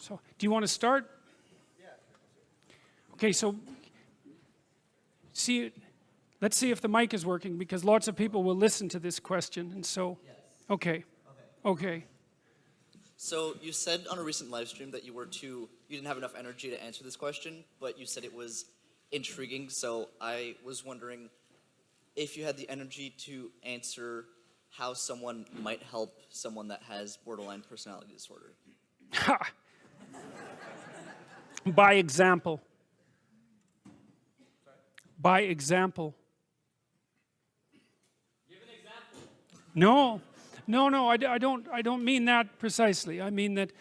So, do you want to start? Yeah. Okay, so let's see if the mic is working, because lots of people will listen to this question, and so, Yes. okay. So you said on a recent live stream that you didn't have enough energy to answer this question, but you said it was intriguing. So I was wondering if you had the energy to answer how someone might help someone that has borderline personality disorder. Ha! By example. By example. Give an example. No, I don't mean that precisely. I mean that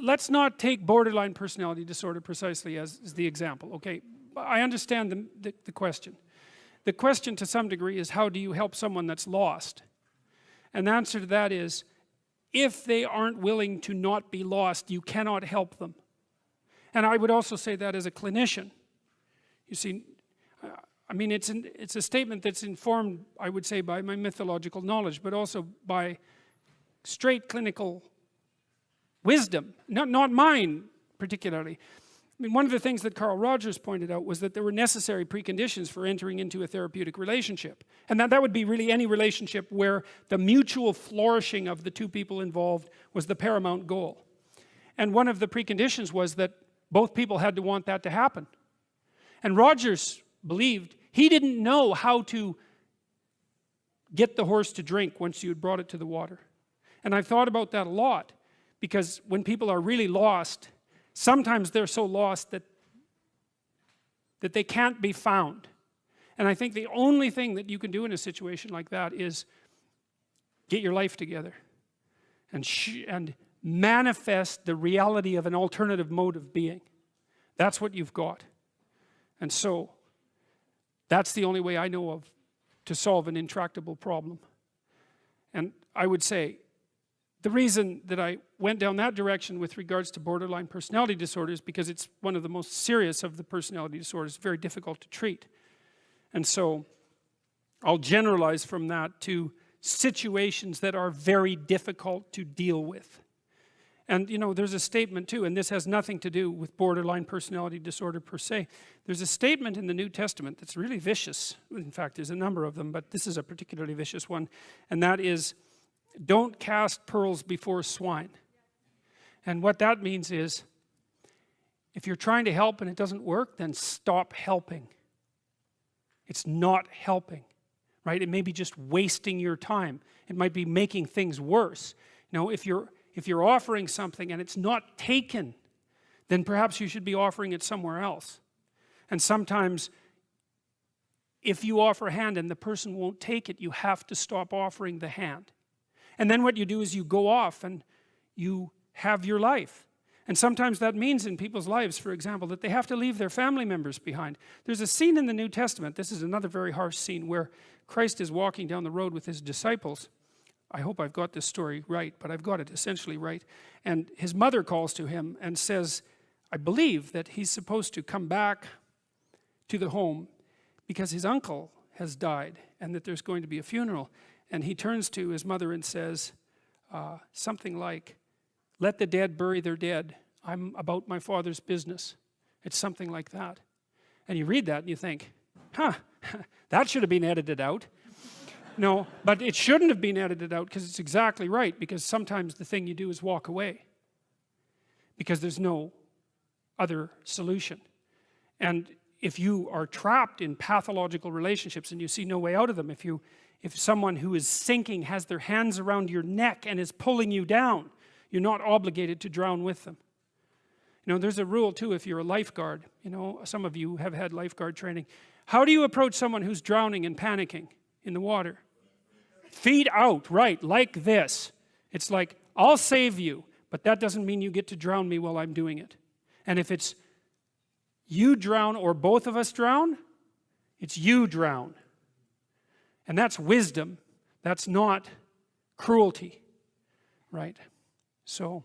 let's not take borderline personality disorder precisely as the example, okay? I understand the question. The question to some degree is, how do you help someone that's lost? And the answer to that is, if they aren't willing to not be lost, you cannot help them. And I would also say that as a clinician. You see, I mean, it's a statement that's informed, I would say, by my mythological knowledge, but also by straight clinical wisdom, not mine particularly. I mean, one of the things that Carl Rogers pointed out was that there were necessary preconditions for entering into a therapeutic relationship. And that would be really any relationship where the mutual flourishing of the two people involved was the paramount goal. And one of the preconditions was that both people had to want that to happen. And Rogers believed he didn't know how to get the horse to drink once you had brought it to the water. And I've thought about that a lot, because when people are really lost, sometimes they're so lost that they can't be found. And I think the only thing that you can do in a situation like that is get your life together and manifest the reality of an alternative mode of being. That's what you've got. And so that's the only way I know of to solve an intractable problem. And I would say the reason that I went down that direction with regards to borderline personality disorder is because it's one of the most serious of the personality disorders, very difficult to treat. And so I'll generalize from that to situations that are very difficult to deal with. And you know, there's a statement too, and this has nothing to do with borderline personality disorder per se. There's a statement in the New Testament that's really vicious. In fact, there's a number of them, but this is a particularly vicious one. And that is, don't cast pearls before swine. And what that means is, if you're trying to help and it doesn't work, then stop helping. It's not helping, right? It may be just wasting your time. It might be making things worse. You know, if you're offering something and it's not taken, then perhaps you should be offering it somewhere else. And sometimes, if you offer a hand and the person won't take it, you have to stop offering the hand. And then what you do is you go off and you have your life. And sometimes that means in people's lives, for example, that they have to leave their family members behind. There's a scene in the New Testament, this is another very harsh scene, where Christ is walking down the road with his disciples. I hope I've got this story right, but I've got it essentially right. And his mother calls to him and says, I believe that he's supposed to come back to the home because his uncle has died and that there's going to be a funeral. And he turns to his mother and says something like, let the dead bury their dead. I'm about my Father's business. It's something like that. And you read that and you think, that should have been edited out. No, but it shouldn't have been edited out, because it's exactly right, because sometimes the thing you do is walk away because there's no other solution. And if you are trapped in pathological relationships and you see no way out of them, if someone who is sinking has their hands around your neck and is pulling you down, you're not obligated to drown with them. You know, there's a rule too if you're a lifeguard. You know, some of you have had lifeguard training. How do you approach someone who's drowning and panicking in the water? Feet out, right, like this. It's like, I'll save you, but that doesn't mean you get to drown me while I'm doing it. And if it's you drown or both of us drown, it's you drown. And that's wisdom. That's not cruelty, right? So